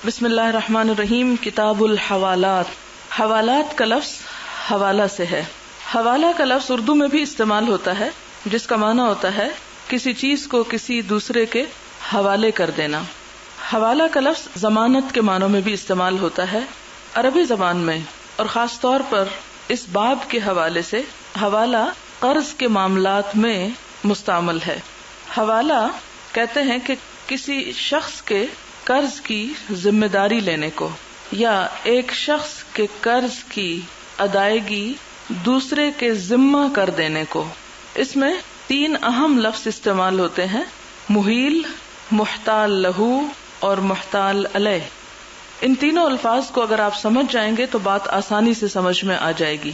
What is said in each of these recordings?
بسم اللہ الرحمن الرحیم. کتاب الحوالات. حوالات کا لفظ حوالہ سے ہے. حوالہ کا لفظ اردو میں بھی استعمال ہوتا ہے جس کا معنی ہوتا ہے کسی چیز کو کسی دوسرے کے حوالے کر دینا. حوالہ کا لفظ ضمانت کے معنوں میں بھی استعمال ہوتا ہے عربی زبان میں، اور خاص طور پر اس باب کے حوالے سے حوالہ قرض کے معاملات میں مستعمل ہے. حوالہ کہتے ہیں کہ کسی شخص کے قرض کی ذمہ داری لینے کو یا ایک شخص کے قرض کی ادائیگی دوسرے کے ذمہ کر دینے کو. اس میں 3 اہم لفظ استعمال ہوتے ہیں: محیل، محتال لہو اور محتال علیہ. ان تینوں الفاظ کو اگر آپ سمجھ جائیں گے تو بات آسانی سے سمجھ میں آ جائے گی.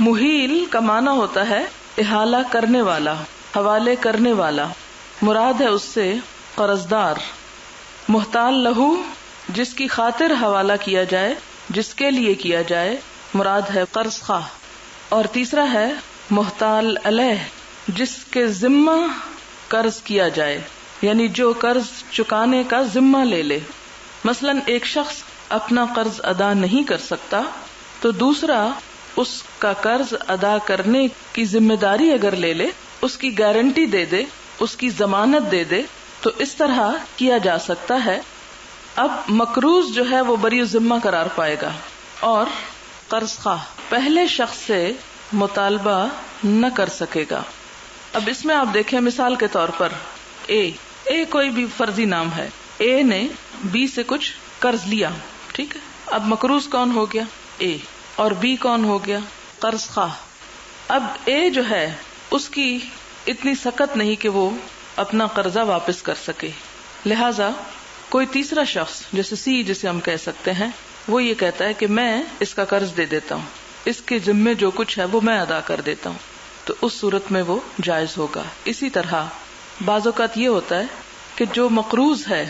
محیل کا معنی ہوتا ہے احالہ کرنے والا، حوالے کرنے والا، مراد ہے اس سے قرضدار. محتال لہو جس کی خاطر حوالہ کیا جائے، جس کے لیے کیا جائے، مراد ہے قرض خواہ. اور تیسرا ہے محتال علیہ جس کے ذمہ قرض کیا جائے، یعنی جو قرض چکانے کا ذمہ لے لے. مثلا ایک شخص اپنا قرض ادا نہیں کر سکتا تو دوسرا اس کا قرض ادا کرنے کی ذمہ داری اگر لے لے، اس کی گارنٹی دے دے، اس کی ضمانت دے دے، تو اس طرح کیا جا سکتا ہے. اب مقروض جو ہے وہ بری ذمہ قرار پائے گا اور قرض خواہ پہلے شخص سے مطالبہ نہ کر سکے گا. اب اس میں آپ دیکھیں مثال کے طور پر اے کوئی بھی فرضی نام ہے. اے نے بی سے کچھ قرض لیا، ٹھیک ہے. اب مقروض کون ہو گیا؟ اے. اور بی کون ہو گیا؟ قرض خواہ. اب اے جو ہے اس کی اتنی سخت نہیں کہ وہ اپنا قرضہ واپس کر سکے، لہذا کوئی تیسرا شخص جیسے سی جسے ہم کہہ سکتے ہیں، وہ یہ کہتا ہے کہ میں اس کا قرض دے دیتا ہوں، اس کے ذمے جو کچھ ہے وہ میں ادا کر دیتا ہوں، تو اس صورت میں وہ جائز ہوگا. اسی طرح بعض اوقات یہ ہوتا ہے کہ جو مقروض ہے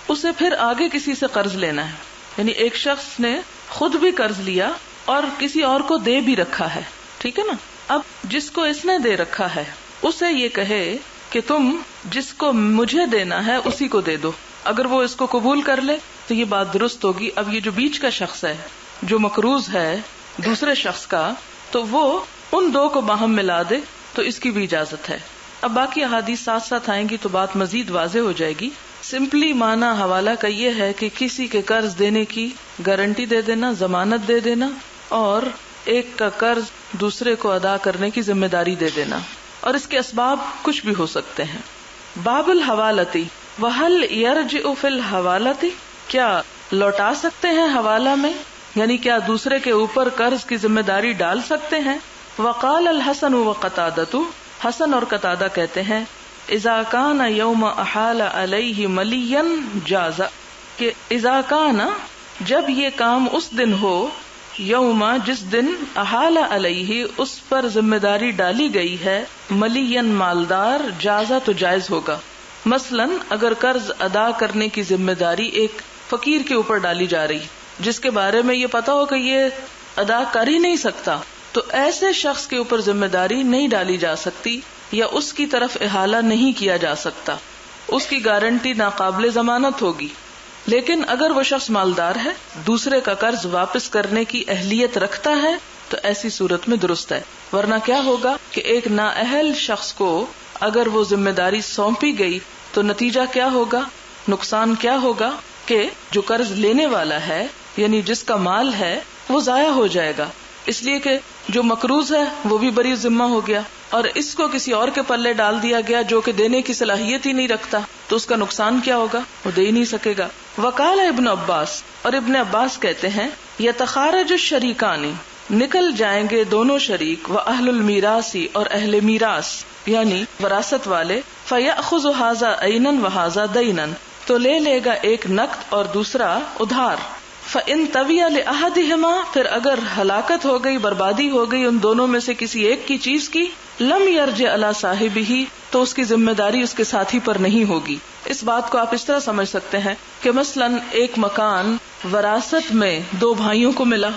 اسے پھر آگے کسی سے قرض لینا ہے، یعنی ایک شخص نے خود بھی قرض لیا اور کسی اور کو دے بھی رکھا ہے، ٹھیک ہے نا. اب جس کو اس نے دے رکھا ہے اسے یہ کہے کہ تم جس کو مجھے دینا ہے اسی کو دے دو. اگر وہ اس کو قبول کر لے تو یہ بات درست ہوگی. اب یہ جو بیچ کا شخص ہے جو مقروض ہے دوسرے شخص کا، تو وہ ان دو کو باہم ملا دے تو اس کی بھی اجازت ہے. اب باقی احادیث ساتھ ساتھ آئیں گی تو بات مزید واضح ہو جائے گی. سمپلی معنی حوالہ کا یہ ہے کہ کسی کے قرض دینے کی گارنٹی دے دینا، ضمانت دے دینا، اور ایک کا قرض دوسرے کو ادا کرنے کی ذمہ داری دے دینا. اور اس کے اسباب کچھ بھی ہو سکتے ہیں. باب الحوالتی وہل یرجع فی الحوالتی، کیا لوٹا سکتے ہیں حوالہ میں، یعنی کیا دوسرے کے اوپر قرض کی ذمہ داری ڈال سکتے ہیں. وقال الحسن وقتادۃ، حسن اور قتادہ کہتے ہیں اذا کان یوم احال علیہ ملیا جاز، کہ اذا کان جب یہ کام اس دن ہو، یوم جس دن احال علیہ اس پر ذمہ داری ڈالی گئی ہے، ملین مالدار، جازا تو جائز ہوگا. مثلا اگر قرض ادا کرنے کی ذمہ داری ایک فقیر کے اوپر ڈالی جا رہی جس کے بارے میں یہ پتا ہو کہ یہ ادا کر ہی نہیں سکتا، تو ایسے شخص کے اوپر ذمہ داری نہیں ڈالی جا سکتی یا اس کی طرف احالہ نہیں کیا جا سکتا، اس کی گارنٹی ناقابل ضمانت ہوگی. لیکن اگر وہ شخص مالدار ہے، دوسرے کا قرض واپس کرنے کی اہلیت رکھتا ہے، تو ایسی صورت میں درست ہے. ورنہ کیا ہوگا کہ ایک نااہل شخص کو اگر وہ ذمہ داری سونپی گئی تو نتیجہ کیا ہوگا، نقصان کیا ہوگا کہ جو قرض لینے والا ہے یعنی جس کا مال ہے وہ ضائع ہو جائے گا، اس لیے کہ جو مقروض ہے وہ بھی بری ذمہ ہو گیا اور اس کو کسی اور کے پلے ڈال دیا گیا جو کہ دینے کی صلاحیت ہی نہیں رکھتا، تو اس کا نقصان کیا ہوگا، وہ دے ہی نہیں سکے گا. وقال ابن عباس، اور ابن عباس کہتے ہیں یتخارج الشریکان، نکل جائیں گے دونوں شریک، و اہل المیراث، اور اہل میراث یعنی وراثت والے، فیأخذ ھذا عینا وھذا دینا، تو لے لے گا ایک نقد اور دوسرا ادھار. فإن طوی لأحدہما، پھر اگر ہلاکت ہو گئی، بربادی ہو گئی ان دونوں میں سے کسی ایک کی چیز کی، لم یرجع علی صاحبہ، تو اس کی ذمہ داری اس کے ساتھی پر نہیں ہوگی. اس بات کو آپ اس طرح سمجھ سکتے ہیں کہ مثلا ایک مکان وراثت میں 2 بھائیوں کو ملا.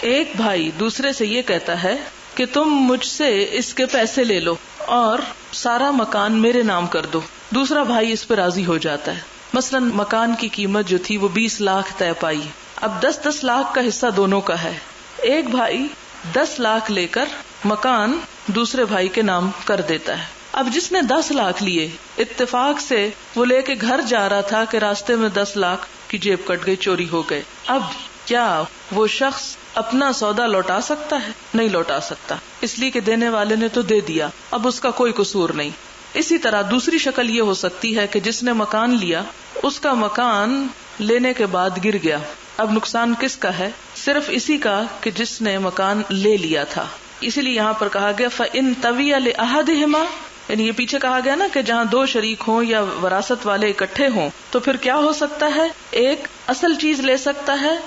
ایک بھائی دوسرے سے یہ کہتا ہے کہ تم مجھ سے اس کے پیسے لے لو اور سارا مکان میرے نام کر دو. دوسرا بھائی اس پہ راضی ہو جاتا ہے. مثلا مکان کی قیمت جو تھی وہ 20 لاکھ طے پائی، اب 10-10 لاکھ کا حصہ دونوں کا ہے. ایک بھائی 10 لاکھ لے کر مکان دوسرے بھائی کے نام کر دیتا ہے. اب جس نے 10 لاکھ لیے، اتفاق سے وہ لے کے گھر جا رہا تھا کہ راستے میں 10 لاکھ کی جیب کٹ گئی، چوری ہو گئے. اب کیا وہ شخص اپنا سودا لوٹا سکتا ہے؟ نہیں لوٹا سکتا، اس لیے کہ دینے والے نے تو دے دیا، اب اس کا کوئی قصور نہیں. اسی طرح دوسری شکل یہ ہو سکتی ہے کہ جس نے مکان لیا، اس کا مکان لینے کے بعد گر گیا. اب نقصان کس کا ہے؟ صرف اسی کا کہ جس نے مکان لے لیا تھا. اسی لیے یہاں پر کہا گیا فَإِن تَوِيَ لِأَحَدِهِمَا، یعنی یہ پیچھے کہا گیا نا کہ جہاں 2 شریک ہوں یا وراثت والے اکٹھے ہوں تو پھر کیا ہو سکتا ہے؟ ایک اصل چیز لے سکتا ہے،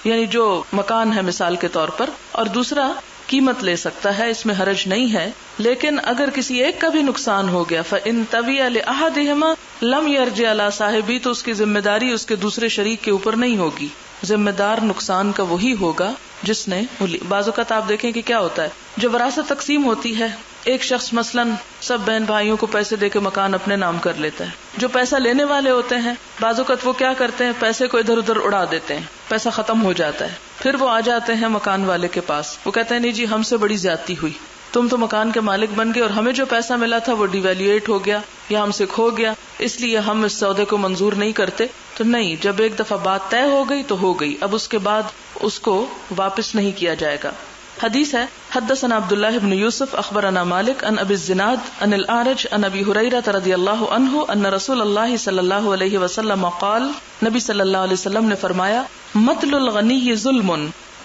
یعنی جو مکان ہے مثال کے طور پر، اور دوسرا قیمت لے سکتا ہے، اس میں حرج نہیں ہے. لیکن اگر کسی ایک کا بھی نقصان ہو گیا فَإِن تَوِيَ لِأَحَدِهِمَا لَمْ يَرْجِعْ عَلَى صَاحِبِهِ، تو اس کی ذمہ داری اس کے دوسرے شریک کے اوپر نہیں ہوگی. ذمہ دار نقصان کا وہی ہوگا جس نے. بعض اوقات آپ دیکھیں کہ کیا ہوتا ہے، جو وراثت تقسیم ہوتی ہے، ایک شخص مثلاً سب بہن بھائیوں کو پیسے دے کے مکان اپنے نام کر لیتا ہے. جو پیسہ لینے والے ہوتے ہیں بعض اوقات وہ کیا کرتے ہیں، پیسے کو ادھر ادھر اڑا دیتے ہیں، پیسہ ختم ہو جاتا ہے. پھر وہ آ جاتے ہیں مکان والے کے پاس، وہ کہتے ہیں نہیں جی ہم سے بڑی زیادتی ہوئی، تم تو مکان کے مالک بن گئے اور ہمیں جو پیسہ ملا تھا وہ ڈیویلیویٹ ہو گیا یا ہم سے کھو گیا، اس لیے ہم اس سودے کو منظور نہیں کرتے. تو نہیں، جب ایک دفعہ بات طے ہو گئی تو ہو گئی، اب اس کے بعد اس کو واپس نہیں کیا جائے گا. حدیث ہے حدثنا عبداللہ بن یوسف اخبرنا مالک عن ابی الزناد عن الاعرج عن ابی ہریرہ رضی اللہ عنہ ان رسول اللہ صلی اللہ علیہ وسلم قال، نبی صلی اللہ علیہ وسلم نے فرمایا مطل الغنی ظلم.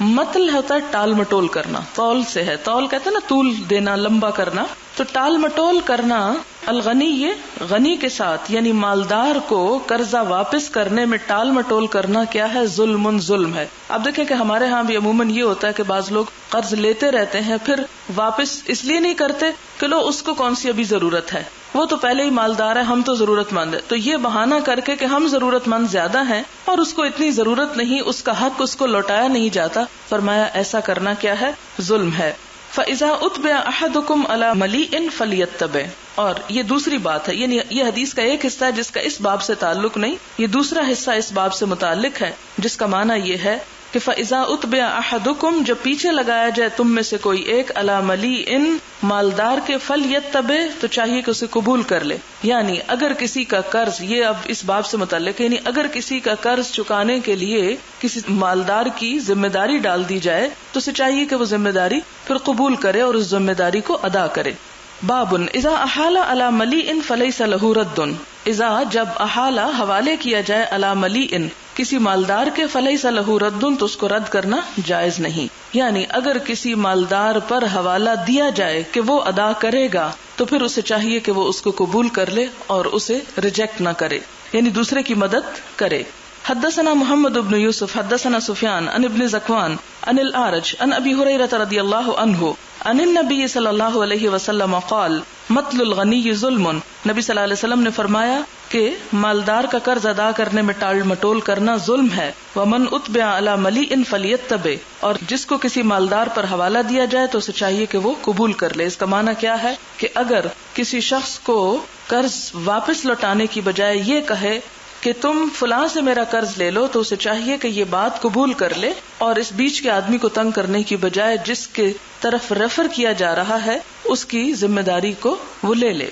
مطل ہوتا ہے ٹال مٹول کرنا، طول سے ہے، طول کہتے ہیں نا طول دینا، لمبا کرنا. تو ٹال مٹول کرنا الغنی، یہ غنی کے ساتھ یعنی مالدار کو قرضہ واپس کرنے میں ٹال مٹول کرنا کیا ہے؟ ظلم ہے. آپ دیکھیں کہ ہمارے ہاں بھی عموماً یہ ہوتا ہے کہ بعض لوگ قرض لیتے رہتے ہیں، پھر واپس اس لیے نہیں کرتے کہ لو اس کو کون سی ابھی ضرورت ہے، وہ تو پہلے ہی مالدار ہے، ہم تو ضرورت مند ہے. تو یہ بہانہ کر کے کہ ہم ضرورت مند زیادہ ہیں اور اس کو اتنی ضرورت نہیں، اس کا حق اس کو لوٹایا نہیں جاتا. فرمایا ایسا کرنا کیا ہے؟ ظلم ہے. فَإِذَا أُتْبِعَ أَحَدُكُمْ عَلَى مَلِيءٍ فَلْيَتَّبِعْ. اور یہ دوسری بات ہے، یعنی یہ حدیث کا ایک حصہ ہے جس کا اس باب سے تعلق نہیں، یہ دوسرا حصہ اس باب سے متعلق ہے جس کا معنی یہ ہے کہ فَإِذَا أُتْبِعَ أَحَدُكُمْ، جب پیچھے لگایا جائے تم میں سے کوئی ایک عَلَى مَلِيءٍ مالدار کے، فَلْيَتَّبِعْ تو چاہیے کہ اسے قبول کر لے. یعنی اگر کسی کا قرض، یہ اب اس باب سے متعلق ہے، یعنی اگر کسی کا قرض چکانے کے لیے کسی مالدار کی ذمہ داری ڈال دی جائے تو اسے چاہیے کہ وہ ذمہ داری پھر قبول کرے اور اس ذمہ داری کو ادا کرے. بابن اذا احال علی ملیء فلیس لہ رد. اذا جب احالہ حوالے کیا جائے علی ملیء کسی مالدار کے، فلیس لہ رد تو اس کو رد کرنا جائز نہیں. یعنی اگر کسی مالدار پر حوالہ دیا جائے کہ وہ ادا کرے گا تو پھر اسے چاہیے کہ وہ اس کو قبول کر لے اور اسے ریجیکٹ نہ کرے، یعنی دوسرے کی مدد کرے. حدثنا محمد بن یوسف حدثنا سفیان عن ابن ذکوان عن الاعرج عن ابی ہریرہ رضی اللہ عنہ عن النبی صلی اللہ علیہ وسلم قال مطل الغنی ظلم. نبی صلی اللہ علیہ وسلم نے فرمایا کہ مالدار کا قرض ادا کرنے میں ٹال مٹول کرنا ظلم ہے. ومن اتبع علی ملیء فلیتبع، اور جس کو کسی مالدار پر حوالہ دیا جائے تو اسے چاہیے کہ وہ قبول کر لے. اس کا معنی کیا ہے کہ اگر کسی شخص کو قرض واپس لوٹانے کی بجائے یہ کہے کہ تم فلاں سے میرا قرض لے لو تو اسے چاہیے کہ یہ بات قبول کر لے اور اس بیچ کے آدمی کو تنگ کرنے کی بجائے جس کے طرف ریفر کیا جا رہا ہے اس کی ذمہ داری کو وہ لے لے.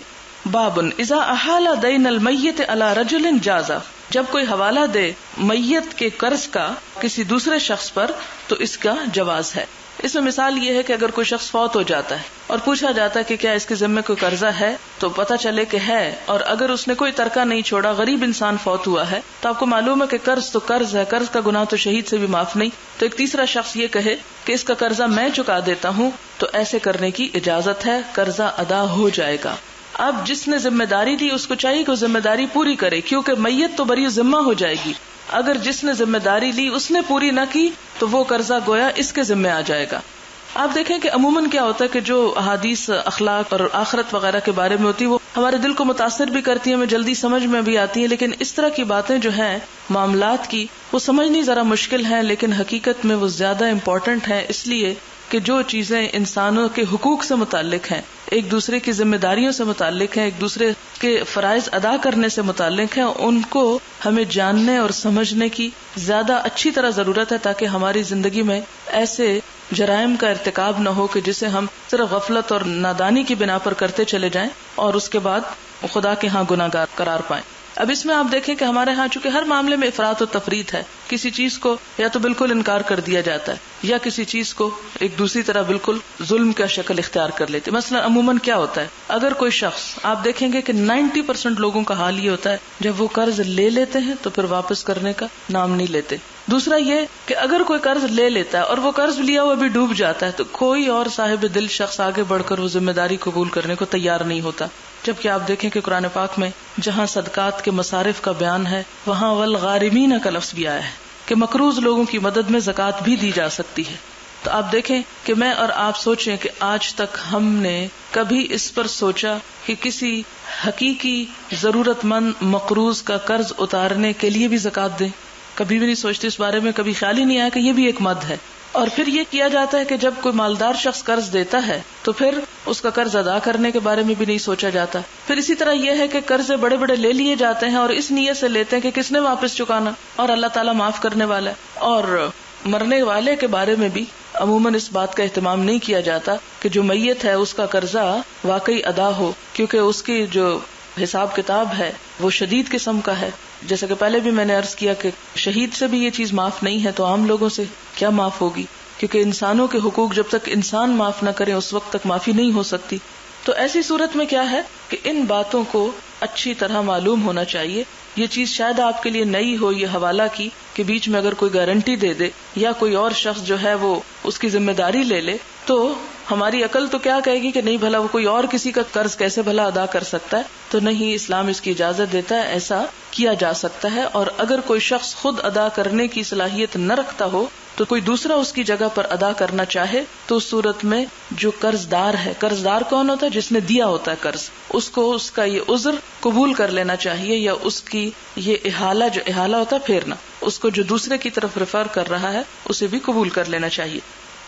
بابن اذا احال دین المیت علی رجل جاز. جب کوئی حوالہ دے میت کے قرض کا کسی دوسرے شخص پر تو اس کا جواز ہے. اس میں مثال یہ ہے کہ اگر کوئی شخص فوت ہو جاتا ہے اور پوچھا جاتا ہے کہ کیا اس کے ذمے کوئی قرضہ ہے، تو پتہ چلے کہ ہے، اور اگر اس نے کوئی ترکہ نہیں چھوڑا، غریب انسان فوت ہوا ہے، تو آپ کو معلوم ہے کہ قرض تو قرض ہے، قرض کا گناہ تو شہید سے بھی معاف نہیں. تو ایک تیسرا شخص یہ کہے کہ اس کا قرضہ میں چکا دیتا ہوں، تو ایسے کرنے کی اجازت ہے، قرضہ ادا ہو جائے گا. اب جس نے ذمہ داری دی اس کو چاہیے کہ وہ ذمہ داری پوری کرے، کیونکہ میت تو بری ذمہ ہو جائے گی. اگر جس نے ذمہ داری لی اس نے پوری نہ کی تو وہ قرضہ گویا اس کے ذمہ آ جائے گا. آپ دیکھیں کہ عموماً کیا ہوتا ہے کہ جو احادیث اخلاق اور آخرت وغیرہ کے بارے میں ہوتی ہے وہ ہمارے دل کو متاثر بھی کرتی ہیں، ہمیں جلدی سمجھ میں بھی آتی ہیں، لیکن اس طرح کی باتیں جو ہیں معاملات کی وہ سمجھنی ذرا مشکل ہیں، لیکن حقیقت میں وہ زیادہ امپورٹنٹ ہیں، اس لیے کہ جو چیزیں انسانوں کے حقوق سے متعلق ہیں، ایک دوسرے کی ذمہ داریوں سے متعلق ہیں، ایک دوسرے کے فرائض ادا کرنے سے متعلق ہیں، ان کو ہمیں جاننے اور سمجھنے کی زیادہ اچھی طرح ضرورت ہے، تاکہ ہماری زندگی میں ایسے جرائم کا ارتکاب نہ ہو کہ جسے ہم صرف غفلت اور نادانی کی بنا پر کرتے چلے جائیں اور اس کے بعد خدا کے ہاں گناہگار قرار پائیں۔ اب اس میں آپ دیکھیں کہ ہمارے ہاں چونکہ ہر معاملے میں افراط و تفریط ہے، کسی چیز کو یا تو بالکل انکار کر دیا جاتا ہے یا کسی چیز کو ایک دوسری طرح بالکل ظلم کا شکل اختیار کر لیتے۔ مثلا عموماً کیا ہوتا ہے، اگر کوئی شخص، آپ دیکھیں گے کہ 90% لوگوں کا حال یہ ہوتا ہے جب وہ قرض لے لیتے ہیں تو پھر واپس کرنے کا نام نہیں لیتے۔ دوسرا یہ کہ اگر کوئی قرض لے لیتا ہے اور وہ قرض لیا ہوا بھی ڈوب جاتا ہے تو کوئی اور صاحب دل شخص آگے بڑھ کر وہ ذمہ داری قبول کرنے کو تیار نہیں ہوتا، جبکہ آپ دیکھیں کہ قرآن پاک میں جہاں صدقات کے مصارف کا بیان ہے وہاں والغارمین کا لفظ بھی آیا ہے کہ مقروض لوگوں کی مدد میں زکوٰۃ بھی دی جا سکتی ہے۔ تو آپ دیکھیں کہ میں اور آپ سوچیں کہ آج تک ہم نے کبھی اس پر سوچا کہ کسی حقیقی ضرورت مند مقروض کا قرض اتارنے کے لیے بھی زکوٰۃ دیں؟ کبھی بھی نہیں سوچتے اس بارے میں، کبھی خیال ہی نہیں آیا کہ یہ بھی ایک مد ہے۔ اور پھر یہ کیا جاتا ہے کہ جب کوئی مالدار شخص قرض دیتا ہے تو پھر اس کا قرض ادا کرنے کے بارے میں بھی نہیں سوچا جاتا۔ پھر اسی طرح یہ ہے کہ قرضے بڑے بڑے لے لیے جاتے ہیں اور اس نیت سے لیتے ہیں کہ کس نے واپس چکانا، اور اللہ تعالیٰ معاف کرنے والا ہے۔ اور مرنے والے کے بارے میں بھی عموماً اس بات کا اہتمام نہیں کیا جاتا کہ جو میت ہے اس کا قرضہ واقعی ادا ہو، کیونکہ اس کی جو حساب کتاب ہے وہ شدید قسم کا ہے۔ جیسا کہ پہلے بھی میں نے عرض کیا کہ شہید سے بھی یہ چیز معاف نہیں ہے تو عام لوگوں سے کیا معاف ہوگی، کیونکہ انسانوں کے حقوق جب تک انسان معاف نہ کرے اس وقت تک معافی نہیں ہو سکتی۔ تو ایسی صورت میں کیا ہے کہ ان باتوں کو اچھی طرح معلوم ہونا چاہیے۔ یہ چیز شاید آپ کے لیے نئی ہو، یہ حوالہ کی کہ بیچ میں اگر کوئی گارنٹی دے دے یا کوئی اور شخص جو ہے وہ اس کی ذمہ داری لے لے تو ہماری عقل تو کیا کہے گی کہ نہیں بھلا وہ کوئی اور کسی کا قرض کیسے بھلا ادا کر سکتا ہے۔ تو نہیں، اسلام اس کی اجازت دیتا ہے، ایسا کیا جا سکتا ہے۔ اور اگر کوئی شخص خود ادا کرنے کی صلاحیت نہ رکھتا ہو تو کوئی دوسرا اس کی جگہ پر ادا کرنا چاہے تو اس صورت میں جو قرض دار ہے، قرض دار کون ہوتا ہے؟ جس نے دیا ہوتا ہے قرض، اس کو اس کا یہ عذر قبول کر لینا چاہیے، یا اس کی یہ احالہ، جو احالہ ہوتا ہے پھیرنا، اس کو جو دوسرے کی طرف ریفر کر رہا ہے اسے بھی قبول کر لینا چاہیے۔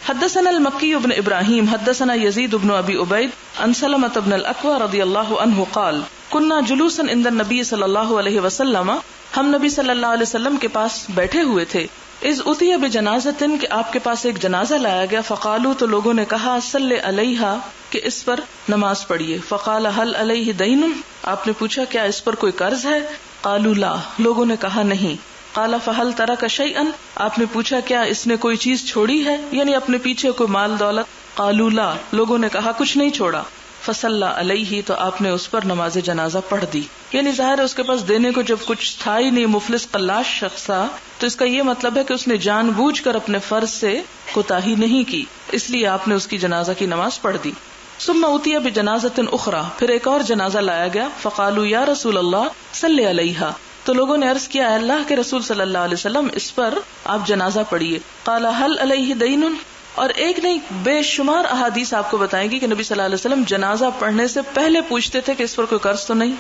حدثنا المکی بن ابراہیم حدثنا یزید بن ابی عبید عن سلمۃ بن الاکوع رضی اللہ عنہ قال كنا جلوسا عند النبی صلی اللہ علیہ وسلم، ہم نبی صلی اللہ علیہ وسلم کے پاس بیٹھے ہوئے تھے، اذ اتي بجنازۃ، کہ آپ کے پاس ایک جنازہ لایا گیا، فقالوا، تو لوگوں نے کہا، صلی علیہا، کہ اس پر نماز پڑھیے، فقال هل علیہ دین، آپ نے پوچھا کیا اس پر کوئی قرض ہے؟ قالوا لا، لوگوں نے کہا نہیں۔ قال فهل ترک شیئا، آپ نے پوچھا کیا اس نے کوئی چیز چھوڑی ہے، یعنی اپنے پیچھے کوئی مال دولت؟ قالوا لا، لوگوں نے کہا کچھ نہیں چھوڑا۔ فصلی علیہ، تو آپ نے اس پر نماز جنازہ پڑھ دی۔ یعنی ظاہر ہے اس کے پاس دینے کو جب کچھ تھا ہی نہیں، مفلس قلاش شخص تھا، تو اس کا یہ مطلب ہے کہ اس نے جان بوجھ کر اپنے فرض سے کوتاہی نہیں کی، اس لیے آپ نے اس کی جنازہ کی نماز پڑھ دی۔ ثم اتي بجنازۃ اخرى، پھر ایک اور جنازہ لایا گیا، فقالوا یا رسول اللہ صلی علیہا، تو لوگوں نے عرض کیا، اللہ کے رسول صلی اللہ علیہ وسلم اس پر آپ جنازہ پڑھیے۔ قال هل علیہ دین، اور ایک نہیں بے شمار احادیث آپ کو بتائیں گی کہ نبی صلی اللہ علیہ وسلم جنازہ پڑھنے سے پہلے پوچھتے تھے کہ اس پر کوئی قرض تو نہیں۔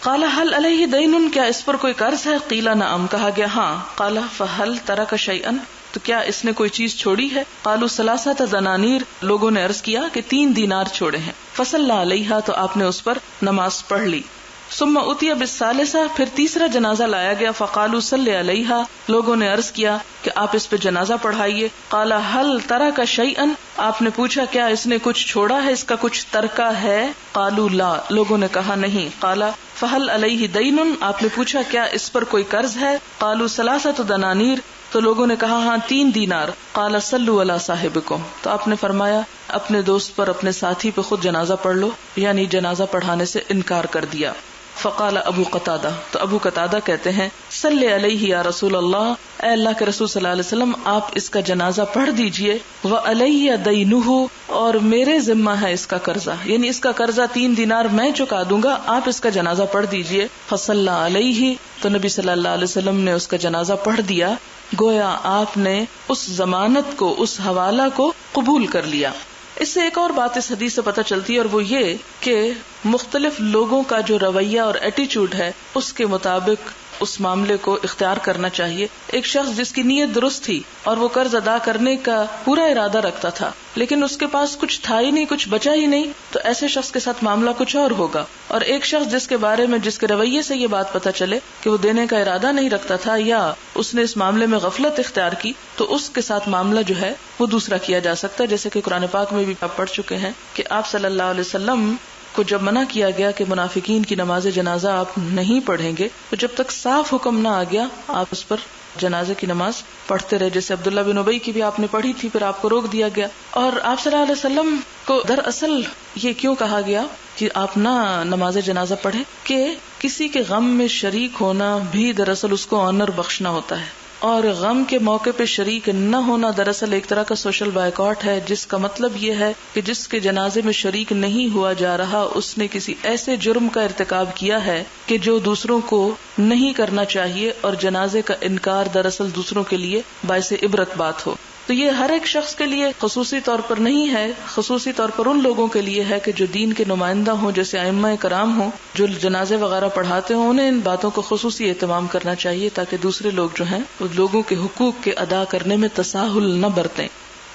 قال هل علیہ دین، کیا اس پر کوئی قرض ہے؟ قیل نعم، کہا گیا ہاں۔ قال فهل ترک شیئا، تو کیا اس نے کوئی چیز چھوڑی ہے؟ قالوا ثلاثۃ دنانیر، لوگوں نے عرض کیا کہ 3 دینار چھوڑے ہیں۔ فصلی علیہا، تو آپ نے اس پر نماز پڑھ لی۔ ثم اتي بالثالثہ، پھر تیسرا جنازہ لایا گیا، فقالوا صلی علیہا، لوگوں نے عرض کیا کہ آپ اس پہ جنازہ پڑھائیے۔ قال هل ترک شیئا، آپ نے پوچھا کیا اس نے کچھ چھوڑا ہے، اس کا کچھ ترکہ ہے؟ قالوا لا، لوگوں نے کہا نہیں۔ قال فهل علیہ دین، آپ نے پوچھا کیا اس پر کوئی قرض ہے؟ قالوا ثلاثۃ دنانیر، تو لوگوں نے کہا ہاں 3 دینار۔ قال صلوا علی صاحبکم، تو آپ نے فرمایا اپنے دوست پر، اپنے ساتھی پہ خود جنازہ پڑھ لو، یعنی جنازہ پڑھانے سے انکار کر دیا۔ فقال ابو قتادہ، تو ابو قتادہ کہتے ہیں، صلی علیہ یا رسول اللہ، اے اللہ کے رسول صلی اللہ علیہ وسلم آپ اس کا جنازہ پڑھ دیجئے، وعلیہ دینہ، اور میرے ذمہ ہے اس کا قرضہ، یعنی اس کا قرضہ 3 دینار میں چکا دوں گا، آپ اس کا جنازہ پڑھ دیجئے۔ فصلی علیہ، تو نبی صلی اللہ علیہ وسلم نے اس کا جنازہ پڑھ دیا، گویا آپ نے اس ضمانت کو، اس حوالہ کو قبول کر لیا۔ اس سے ایک اور بات اس حدیث سے پتہ چلتی ہے، اور وہ یہ کہ مختلف لوگوں کا جو رویہ اور ایٹیچیوڈ ہے اس کے مطابق اس معاملے کو اختیار کرنا چاہیے. ایک شخص جس کی نیت درست تھی اور وہ قرض ادا کرنے کا پورا ارادہ رکھتا تھا لیکن اس کے پاس کچھ تھا ہی نہیں, کچھ بچا ہی نہیں, تو ایسے شخص کے ساتھ معاملہ کچھ اور ہوگا. اور ایک شخص جس کے بارے میں جس کے رویے سے یہ بات پتہ چلے کہ وہ دینے کا ارادہ نہیں رکھتا تھا یا اس نے اس معاملے میں غفلت اختیار کی, تو اس کے ساتھ معاملہ جو ہے وہ دوسرا کیا جا سکتا ہے. جیسے کہ قرآن پاک میں بھی آپ پڑھ چکے ہیں کہ آپ صلی اللہ علیہ وسلم کو جب منع کیا گیا کہ منافقین کی نماز جنازہ آپ نہیں پڑھیں گے, تو جب تک صاف حکم نہ آ گیا آپ اس پر جنازے کی نماز پڑھتے رہے. جیسے عبداللہ بن ابی کی بھی آپ نے پڑھی تھی, پھر آپ کو روک دیا گیا. اور آپ صلی اللہ علیہ وسلم کو دراصل یہ کیوں کہا گیا کہ آپ نہ نماز جنازہ پڑھیں, کہ کسی کے غم میں شریک ہونا بھی دراصل اس کو آنر بخشنا ہوتا ہے, اور غم کے موقع پہ شریک نہ ہونا دراصل ایک طرح کا سوشل بائیکاٹ ہے, جس کا مطلب یہ ہے کہ جس کے جنازے میں شریک نہیں ہوا جا رہا اس نے کسی ایسے جرم کا ارتکاب کیا ہے کہ جو دوسروں کو نہیں کرنا چاہیے, اور جنازے کا انکار دراصل دوسروں کے لیے باعث عبرت بات ہو. تو یہ ہر ایک شخص کے لیے خصوصی طور پر نہیں ہے, خصوصی طور پر ان لوگوں کے لیے ہے کہ جو دین کے نمائندہ ہوں, جیسے ائمہ کرام ہوں, جو جنازے وغیرہ پڑھاتے ہوں, انہیں ان باتوں کو خصوصی اہتمام کرنا چاہیے تاکہ دوسرے لوگ جو ہیں وہ لوگوں کے حقوق کے ادا کرنے میں تساہل نہ برتیں.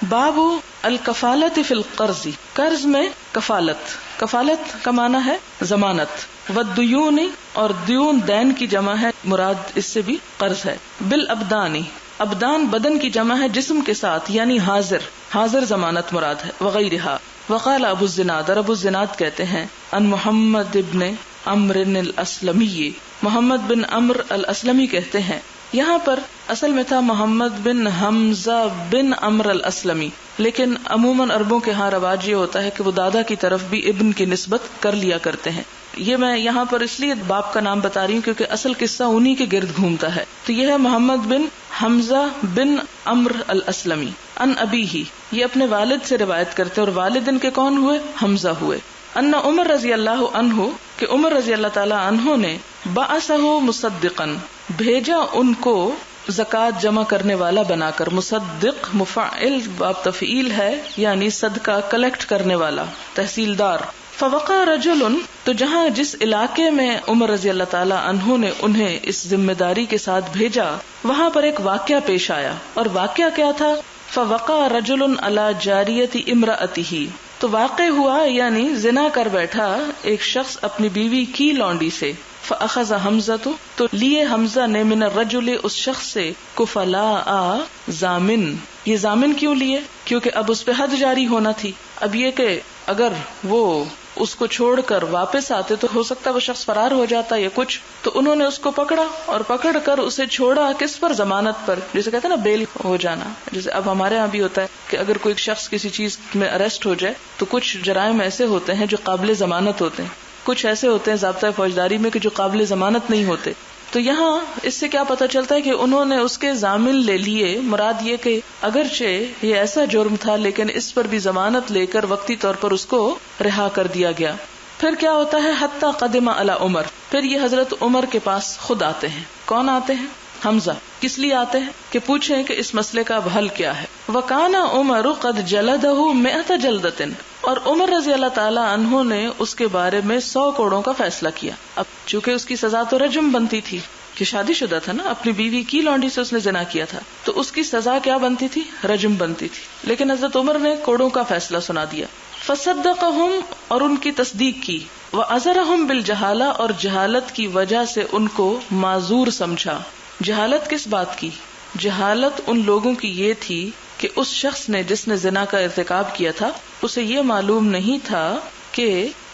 باب الکفالت فی القرض, قرض میں کفالت. کفالت کا معنی ہے ضمانت. والدیون, اور دیون دین کی جمع ہے, مراد اس سے بھی قرض ہے. بالابدانی, ابدان بدن کی جمع ہے جسم کے ساتھ, یعنی حاضر, حاضر ضمانت مراد ہے. وغیرہ. وقال ابو الزناد, اور ابو الزناد کہتے ہیں ان محمد ابن عمرو الاسلمی, محمد بن عمرو الاسلمی کہتے ہیں. یہاں پر اصل میں تھا محمد بن حمزہ بن عمرو الاسلمی, لیکن عموماً عربوں کے ہاں رواج یہ ہوتا ہے کہ وہ دادا کی طرف بھی ابن کی نسبت کر لیا کرتے ہیں. یہ میں یہاں پر اس لیے باپ کا نام بتا رہی ہوں کیونکہ اصل قصہ انہی کے گرد گھومتا ہے. تو یہ ہے محمد بن حمزہ بن عمرو الاسلمی ان ابی ہی, یہ اپنے والد سے روایت کرتے اور والد ان کے کون ہوئے؟ حمزہ ہوئے. ان عمر رضی اللہ عنہ, کہ عمر رضی اللہ تعالی عنہ نے بعثہ مصدقا, بھیجا ان کو زکوٰۃ جمع کرنے والا بنا کر. مصدق مفعل باب تفعیل ہے, یعنی صدقہ کلیکٹ کرنے والا, تحصیلدار. فوقع رجل, تو جہاں جس علاقے میں عمر رضی اللہ تعالی عنہ نے انہیں اس ذمہ داری کے ساتھ بھیجا, وہاں پر ایک واقعہ پیش آیا. اور واقعہ کیا تھا؟ فوقع رجل علی جاریۃ امرأتہ, تو واقع ہوا یعنی زنا کر بیٹھا ایک شخص اپنی بیوی کی لونڈی سے. فاخذ حمزہ, تو لیے حمزہ نے من الرجل, اس شخص سے, کفلاء ضامن. یہ ضامن کیوں لیے؟ کیونکہ اب اس پہ حد جاری ہونا تھی. اب یہ کہ اگر وہ اس کو چھوڑ کر واپس آتے تو ہو سکتا ہے وہ شخص فرار ہو جاتا یا کچھ, تو انہوں نے اس کو پکڑا اور پکڑ کر اسے چھوڑا. کس پر؟ ضمانت پر, جسے کہتے ہیں نا بیل ہو جانا. جیسے اب ہمارے ہاں بھی ہوتا ہے کہ اگر کوئی شخص کسی چیز میں اریسٹ ہو جائے تو کچھ جرائم ایسے ہوتے ہیں جو قابل ضمانت ہوتے ہیں, کچھ ایسے ہوتے ہیں ضابطۂ فوجداری میں کہ جو قابل ضمانت نہیں ہوتے. تو یہاں اس سے کیا پتہ چلتا ہے کہ انہوں نے اس کے ضامن لے لیے. مراد یہ کہ اگرچہ یہ ایسا جرم تھا لیکن اس پر بھی ضمانت لے کر وقتی طور پر اس کو رہا کر دیا گیا. پھر کیا ہوتا ہے؟ حتی قدم علی عمر, پھر یہ حضرت عمر کے پاس خود آتے ہیں. کون آتے ہیں؟ حمزہ. کس لیے آتے ہیں؟ کہ پوچھیں کہ اس مسئلے کا اب حل کیا ہے. وکان عمر قد جلدہ 100 جلدۃ, اور عمر رضی اللہ تعالی عنہ نے اس کے بارے میں 100 کوڑوں کا فیصلہ کیا. اب چونکہ اس کی سزا تو رجم بنتی تھی کہ شادی شدہ تھا نا, اپنی بیوی کی لونڈی سے اس نے زنا کیا تھا, تو اس کی سزا کیا بنتی تھی؟ رجم بنتی تھی. لیکن حضرت عمر نے کوڑوں کا فیصلہ سنا دیا. فصدقہم, اور ان کی تصدیق کی. وعذرہم بالجہالہ, اور جہالت کی وجہ سے ان کو معذور سمجھا. جہالت کس بات کی؟ جہالت ان لوگوں کی یہ تھی کہ اس شخص نے جس نے زنا کا ارتکاب کیا تھا اسے یہ معلوم نہیں تھا کہ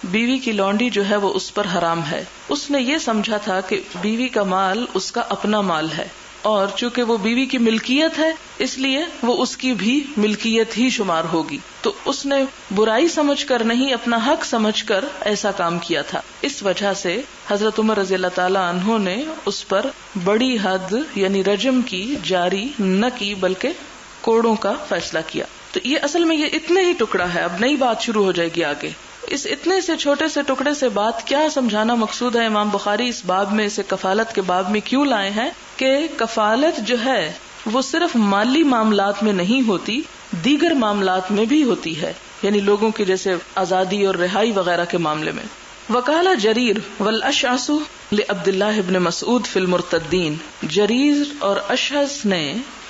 بیوی کی لونڈی جو ہے وہ اس پر حرام ہے. اس نے یہ سمجھا تھا کہ بیوی کا مال اس کا اپنا مال ہے, اور چونکہ وہ بیوی کی ملکیت ہے اس لیے وہ اس کی بھی ملکیت ہی شمار ہوگی. تو اس نے برائی سمجھ کر نہیں, اپنا حق سمجھ کر ایسا کام کیا تھا. اس وجہ سے حضرت عمر رضی اللہ تعالی عنہ نے اس پر بڑی حد یعنی رجم کی جاری نہ کی بلکہ کوڑوں کا فیصلہ کیا. تو یہ اصل میں یہ اتنے ہی ٹکڑا ہے, اب نئی بات شروع ہو جائے گی آگے. اس اتنے سے چھوٹے سے ٹکڑے سے بات کیا سمجھانا مقصود ہے؟ امام بخاری اس باب میں اسے کفالت کے باب میں کیوں لائے ہیں کہ کفالت جو ہے وہ صرف مالی معاملات میں نہیں ہوتی, دیگر معاملات میں بھی ہوتی ہے, یعنی لوگوں کی جیسے آزادی اور رہائی وغیرہ کے معاملے میں. وقال جریر والاشعث لعبد اللہ بن مسعود فی المرتدین، جریر اور اشعث نے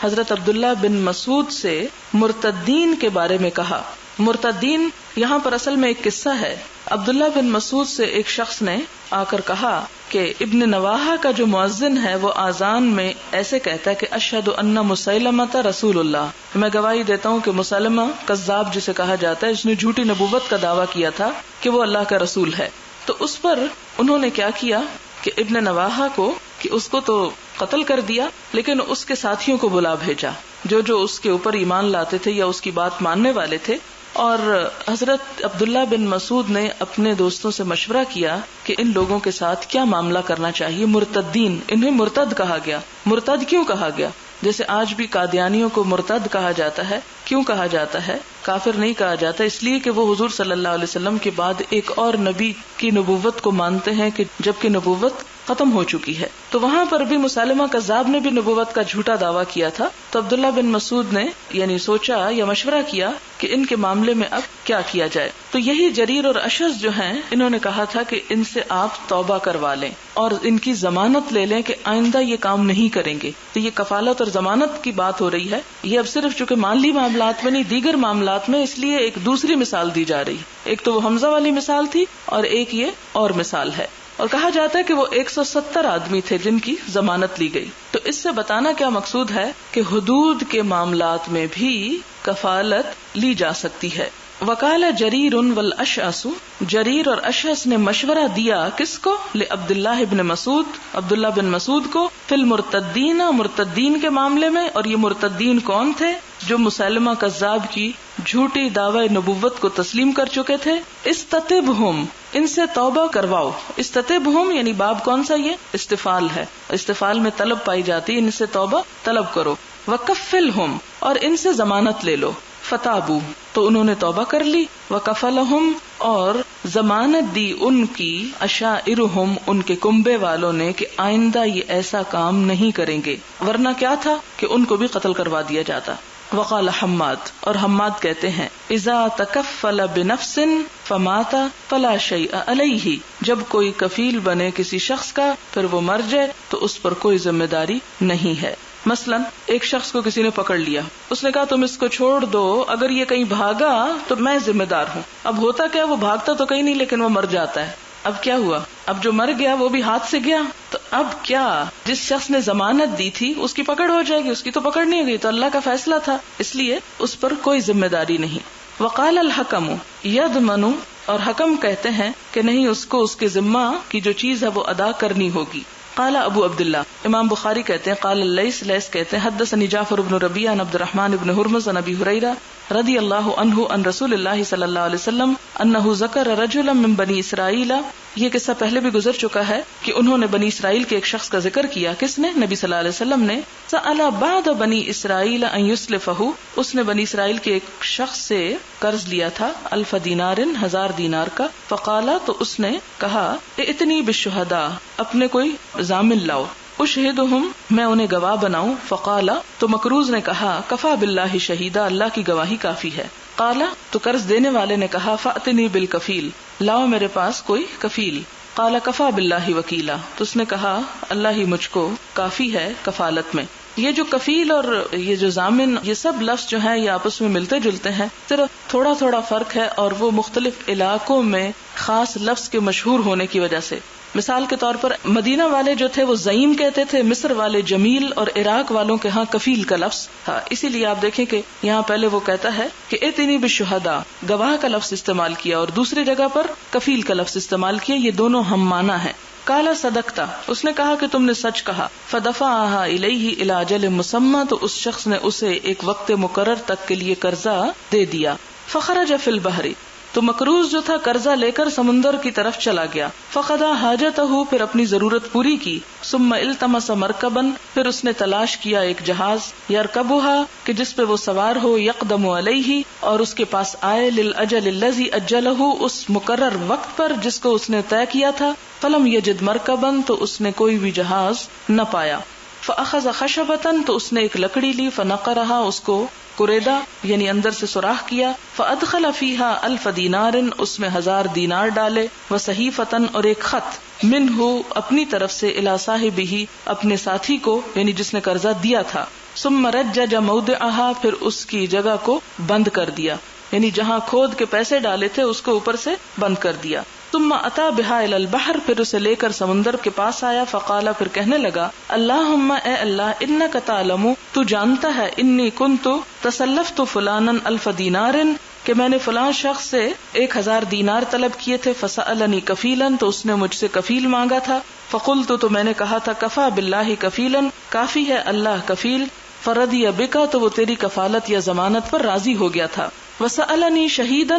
حضرت عبداللہ بن مسعود سے مرتدین کے بارے میں کہا. مرتدین یہاں پر اصل میں ایک قصہ ہے. عبداللہ بن مسعود سے ایک شخص نے آ کر کہا کہ ابن نواحہ کا جو مؤذن ہے وہ آذان میں ایسے کہتا ہے کہ اشہد ان مسیلمۃ رسول اللہ، میں گواہی دیتا ہوں کہ مسلمہ کذاب جسے کہا جاتا ہے، جس نے جھوٹی نبوت کا دعویٰ کیا تھا کہ وہ اللہ کا رسول ہے. تو اس پر انہوں نے کیا کیا کہ ابن نواحہ کو کہ اس کو تو قتل کر دیا، لیکن اس کے ساتھیوں کو بلا بھیجا جو اس کے اوپر ایمان لاتے تھے یا اس کی بات ماننے والے تھے. اور حضرت عبداللہ بن مسعود نے اپنے دوستوں سے مشورہ کیا کہ ان لوگوں کے ساتھ کیا معاملہ کرنا چاہیے. مرتدین، انہیں مرتد کہا گیا. مرتد کیوں کہا گیا؟ جیسے آج بھی قادیانیوں کو مرتد کہا جاتا ہے. کیوں کہا جاتا ہے؟ کافر نہیں کہا جاتا، اس لیے کہ وہ حضور صلی اللہ علیہ وسلم کے بعد ایک اور نبی کی نبوت کو مانتے ہیں کہ جبکہ نبوت ختم ہو چکی ہے. تو وہاں پر بھی مسلمہ کذاب نے بھی نبوت کا جھوٹا دعویٰ کیا تھا. تو عبداللہ بن مسعود نے سوچا یا مشورہ کیا کہ ان کے معاملے میں اب کیا کیا جائے. تو یہی جریر اور اشعث جو ہیں انہوں نے کہا تھا کہ ان سے آپ توبہ کروا لیں اور ان کی ضمانت لے لیں کہ آئندہ یہ کام نہیں کریں گے. تو یہ کفالت اور ضمانت کی بات ہو رہی ہے. یہ اب صرف چونکہ مالی معاملات میں نہیں، دیگر معاملات میں، اس لیے ایک دوسری مثال دی جا رہی. ایک تو وہ حمزہ والی مثال تھی اور ایک یہ اور مثال ہے. اور کہا جاتا ہے کہ وہ 170 آدمی تھے جن کی ضمانت لی گئی. تو اس سے بتانا کیا مقصود ہے کہ حدود کے معاملات میں بھی کفالت لی جا سکتی ہے. وقال جریر والاشعث، جریر اور اشعث نے مشورہ دیا کس کو؟ لعبداللہ بن مسعود، عبداللہ بن مسعود کو، فی المرتدین، مرتدین کے معاملے میں. اور یہ مرتدین کون تھے؟ جو مسلمہ کذاب کی جھوٹی دعوی نبوت کو تسلیم کر چکے تھے. استتبہم، ان سے توبہ کرواؤ. استتبہم یعنی باب کون سا؟ یہ استفال ہے. استفال میں طلب پائی جاتی ہے، ان سے توبہ طلب کرو. وکفلہم، اور ان سے ضمانت لے لو. فتابو، تو انہوں نے توبہ کر لی. وکفلہم، اور ضمانت دی ان کی اشائرہم، ان کے کنبے والوں نے کہ آئندہ یہ ایسا کام نہیں کریں گے، ورنہ کیا تھا کہ ان کو بھی قتل کروا دیا جاتا. وقال حماد، اور حماد کہتے ہیں اذا تکفل بنفس فمات فلا شیء علیہ، جب کوئی کفیل بنے کسی شخص کا پھر وہ مر جائے تو اس پر کوئی ذمہ داری نہیں ہے. مثلا ایک شخص کو کسی نے پکڑ لیا، اس نے کہا تم اس کو چھوڑ دو، اگر یہ کہیں بھاگا تو میں ذمہ دار ہوں. اب ہوتا کیا، وہ بھاگتا تو کہیں نہیں لیکن وہ مر جاتا ہے. اب کیا ہوا؟ اب جو مر گیا وہ بھی ہاتھ سے گیا. تو اب کیا، جس شخص نے ضمانت دی تھی اس کی پکڑ ہو جائے گی، اس کی تو پکڑ نہیں ہوگی، تو اللہ کا فیصلہ تھا، اس لیے اس پر کوئی ذمہ داری نہیں. وقال الحکم یضمن، اور حکم کہتے ہیں کہ نہیں، اس کو اس کے ذمہ کی جو چیز ہے وہ ادا کرنی ہوگی. قال ابو عبداللہ، امام بخاری کہتے ہیں قال اللیث، لیث کہتے ہیں حدثني جعفر بن ربیعہ عن عبد الرحمن بن ہرمز عن ابی ہریرہ رضی اللہ عنہ عن رسول اللہ صلی اللہ علیہ وسلم انہ ذکر رجلا من بنی اسرائیل. یہ قصہ پہلے بھی گزر چکا ہے کہ انہوں نے بنی اسرائیل کے ایک شخص کا ذکر کیا. کس نے؟ نبی صلی اللہ علیہ وسلم نے. سأل بعض بنی اسرائیل ان یسلفہ، اس نے بنی اسرائیل کے ایک شخص سے قرض لیا تھا 1000 دینار، 1000 دینار کا. فقالا، تو اس نے کہا ائتنی بالشہداء، اپنے کوئی ضامن لاؤ. اشہدہم، میں انہیں گواہ بناؤں. فقالا، تو مکروز نے کہا کفا باللہ شہیدا، اللہ کی گواہی کافی ہے. قالا، تو قرض دینے والے نے کہا فأتنی بالکفیل، لاؤ میرے پاس کوئی کفیل. قال کفا باللہ وکیلا، تو اس نے کہا اللہ ہی مجھ کو کافی ہے کفالت میں. یہ جو کفیل اور یہ جو ضامن، یہ سب لفظ جو ہیں یہ آپس میں ملتے جلتے ہیں، صرف تھوڑا تھوڑا فرق ہے اور وہ مختلف علاقوں میں خاص لفظ کے مشہور ہونے کی وجہ سے. مثال کے طور پر مدینہ والے جو تھے وہ زعیم کہتے تھے، مصر والے جمیل، اور عراق والوں کے ہاں کفیل کا لفظ تھا. اسی لیے آپ دیکھیں کہ یہاں پہلے وہ کہتا ہے کہ ائتنی بالشہداء، گواہ کا لفظ استعمال کیا، اور دوسری جگہ پر کفیل کا لفظ استعمال کیا. یہ دونوں ہم معنی ہیں. قال صدقتا، اس نے کہا کہ تم نے سچ کہا. فدفعها الیہ الی اجل مسمى، تو اس شخص نے اسے ایک وقت مقرر تک کے لیے قرضہ دے دیا. فخرج فی البحر، تو مکروز جو تھا قرضہ لے کر سمندر کی طرف چلا گیا. فقضى حاجته، پھر اپنی ضرورت پوری کی. ثم التمس مرکبا، پھر اس نے تلاش کیا ایک جہاز. یرکبها، کہ جس پہ وہ سوار ہو. یقدم علیہ، اور اس کے پاس آئے. للاجل الذی اجلہ، اس مقرر وقت پر جس کو اس نے طے کیا تھا. فلم یجد مرکبا، تو اس نے کوئی بھی جہاز نہ پایا. فاخذ خشبۃ تو اس نے ایک لکڑی لی، فنقرہا اس کو کریدا یعنی اندر سے سوراخ کیا، فادخل فیہا 1000 دینار اس میں 1000 دینار ڈالے، وصحیفۃ اور ایک خط، منہ اپنی طرف سے، الی صاحبہ اپنے ساتھی کو یعنی جس نے قرضہ دیا تھا، ثم رجج موضعہا پھر اس کی جگہ کو بند کر دیا، یعنی جہاں کھود کے پیسے ڈالے تھے اس کو اوپر سے بند کر دیا، ثم اتی بہا الی البحر پھر اسے لے کر سمندر کے پاس آیا، فقال پھر کہنے لگا اللہم اے اللہ انک تعلم تو جانتا ہے، انی کنت تسلفت فلانا 1000 دینار کہ میں نے فلاں شخص سے 1000 دینار طلب کیے تھے، فسألنی کفیلا تو اس نے مجھ سے کفیل مانگا تھا، فقلت تو میں نے کہا تھا کفا باللہ کفیلا کافی ہے اللہ کفیل، فرضی بکا تو وہ تیری کفالت یا ضمانت پر راضی ہو گیا تھا، وسألنی شہیدا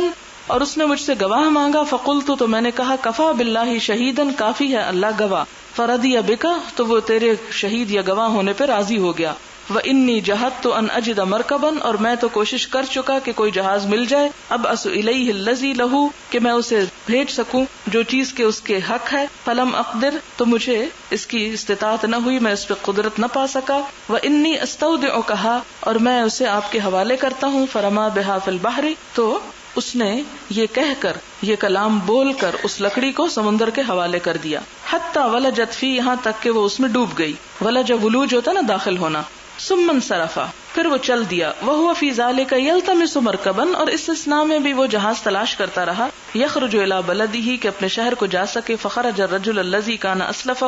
اور اس نے مجھ سے گواہ مانگا، فقلت تو میں نے کہا کفا باللہ شہیدا کافی ہے اللہ گواہ، فرضی بکا تو وہ تیرے شہید یا گواہ ہونے پہ راضی ہو گیا، وانی جہدت ان اجد مرکبا اور میں تو کوشش کر چکا کہ کوئی جہاز مل جائے، ابعث الیہ الذی لہ کہ میں اسے بھیج سکوں جو چیز کے اس کے حق ہے، فلم اقدر تو مجھے اس کی استطاعت نہ ہوئی، میں اس پہ قدرت نہ پا سکا، وانی استودعکھا اور میں اسے آپ کے حوالے کرتا ہوں، فرما بہا فی البحر تو اس نے یہ کہہ کر یہ کلام بول کر اس لکڑی کو سمندر کے حوالے کر دیا، حتی ولجت فی یہاں تک کہ وہ اس میں ڈوب گئی، ولج ولوج ہوتا نا داخل ہونا، ثم انصرفا پھر وہ چل دیا، وہو فی ذالک یلتمس مرکبا اور اس استثناء میں بھی وہ جہاز تلاش کرتا رہا، یخرج الی بلدہ کہ اپنے شہر کو جا سکے، فخرج الرجل الذی کان اسلفہ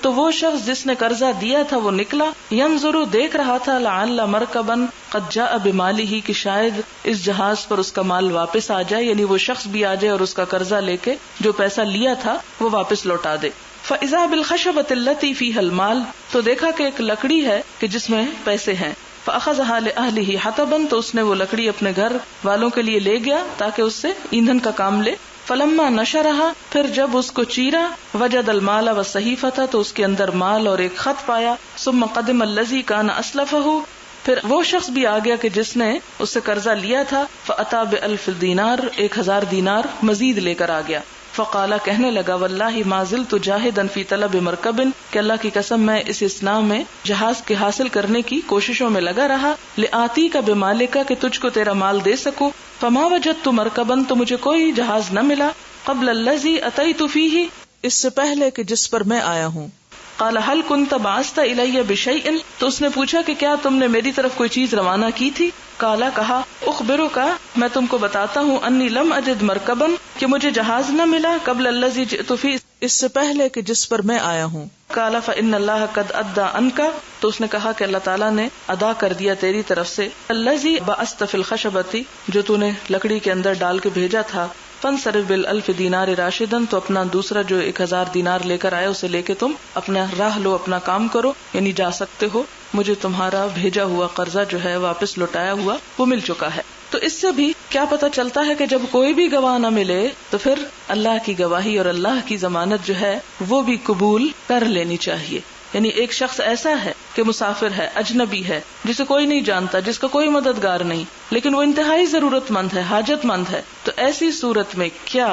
تو وہ شخص جس نے قرضہ دیا تھا وہ نکلا، ینظر دیکھ رہا تھا، لعل مرکبا قد جاء بمالہ کہ شاید اس جہاز پر اس کا مال واپس آ جائے، یعنی وہ شخص بھی آ جائے اور اس کا قرضہ لے کے جو پیسہ لیا تھا وہ واپس لوٹا دے، فَإِذَا بِالْخَشَبَةِ الَّتِي فِيهَا الْمَالُ تو دیکھا کہ ایک لکڑی ہے کہ جس میں پیسے ہیں، فَأَخَذَهَا لِأَهْلِهِ حَطَبًا تو اس نے وہ لکڑی اپنے گھر والوں کے لیے لے گیا تاکہ اس سے ایندھن کا کام لے، فَلَمَّا نَشَرَهَا پھر جب اس کو چیرا، وَجَدَ الْمَالَ وَالصَّحِيفَةَ تو اس کے اندر مال اور ایک خط پایا، ثُمَّ قَدِمَ الَّذِي كَانَ أَسْلَفَهُ پھر وہ شخص بھی آ گیا کہ جس نے اس سے قرضہ لیا تھا، فَأَتَى بِأَلْفِ دینار 1000 دینار مزید لے کر آ گیا، فقالا کہنے لگا واللہ ما زلت جاہدا فی طلب مرکب کہ اللہ کی قسم میں اس اسنا میں جہاز کے حاصل کرنے کی کوششوں میں لگا رہا، لآتی کا بمالک کہ تجھ کو تیرا مال دے سکوں، فما وجدت مرکبا تو مجھے کوئی جہاز نہ ملا، قبل الذی اتیت فیہ اس سے پہلے کہ جس پر میں آیا ہوں، قال هل كنت بعثت الی بشیء تو اس نے پوچھا کہ کیا تم نے میری طرف کوئی چیز روانہ کی تھی، قالا کہا اخبرک میں تم کو بتاتا ہوں، انی لم اجد مرکبا کہ مجھے جہاز نہ ملا، قبل الذی جئت فی اس سے پہلے کہ جس پر میں آیا ہوں، قال فان اللہ قد ادى عنک تو اس نے کہا کہ اللہ تعالیٰ نے ادا کر دیا تیری طرف سے، الذی بعثت فی الخشبۃ جو تو نے لکڑی کے اندر ڈال کے بھیجا تھا، فانصرف بالالف دینار راشدن تو اپنا دوسرا جو 1000 دینار لے کر آئے اسے لے کے تم اپنا راہ لو، اپنا کام کرو، یعنی جا سکتے ہو، مجھے تمہارا بھیجا ہوا قرضہ جو ہے واپس لوٹایا ہوا وہ مل چکا ہے۔ تو اس سے بھی کیا پتہ چلتا ہے کہ جب کوئی بھی گواہ نہ ملے تو پھر اللہ کی گواہی اور اللہ کی ضمانت جو ہے وہ بھی قبول کر لینی چاہیے، یعنی ایک شخص ایسا ہے کہ مسافر ہے، اجنبی ہے، جسے کوئی نہیں جانتا، جس کا کوئی مددگار نہیں، لیکن وہ انتہائی ضرورت مند ہے، حاجت مند ہے، تو ایسی صورت میں کیا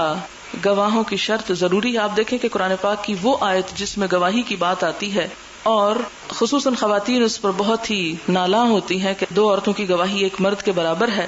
گواہوں کی شرط ضروری ہے؟ آپ دیکھیں کہ قرآن پاک کی وہ آیت جس میں گواہی کی بات آتی ہے اور خصوصاً خواتین اس پر بہت ہی نالاں ہوتی ہیں کہ 2 عورتوں کی گواہی ایک مرد کے برابر ہے،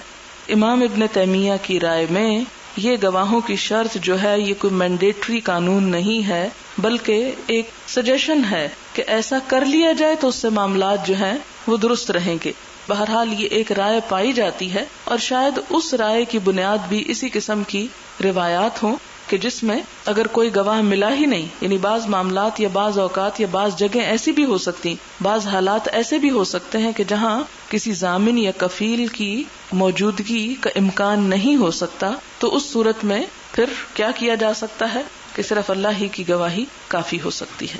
امام ابن تیمیہ کی رائے میں یہ گواہوں کی شرط جو ہے یہ کوئی مینڈیٹری قانون نہیں ہے، بلکہ ایک سجیشن ہے کہ ایسا کر لیا جائے تو اس سے معاملات جو ہیں وہ درست رہیں گے۔ بہرحال یہ ایک رائے پائی جاتی ہے اور شاید اس رائے کی بنیاد بھی اسی قسم کی روایات ہوں کہ جس میں اگر کوئی گواہ ملا ہی نہیں، یعنی بعض معاملات یا بعض اوقات یا بعض جگہیں ایسی بھی ہو سکتی، بعض حالات ایسے بھی ہو سکتے ہیں کہ جہاں کسی ضامن یا کفیل کی موجودگی کا امکان نہیں ہو سکتا، تو اس صورت میں پھر کیا کیا جا سکتا ہے کہ صرف اللہ ہی کی گواہی کافی ہو سکتی ہے۔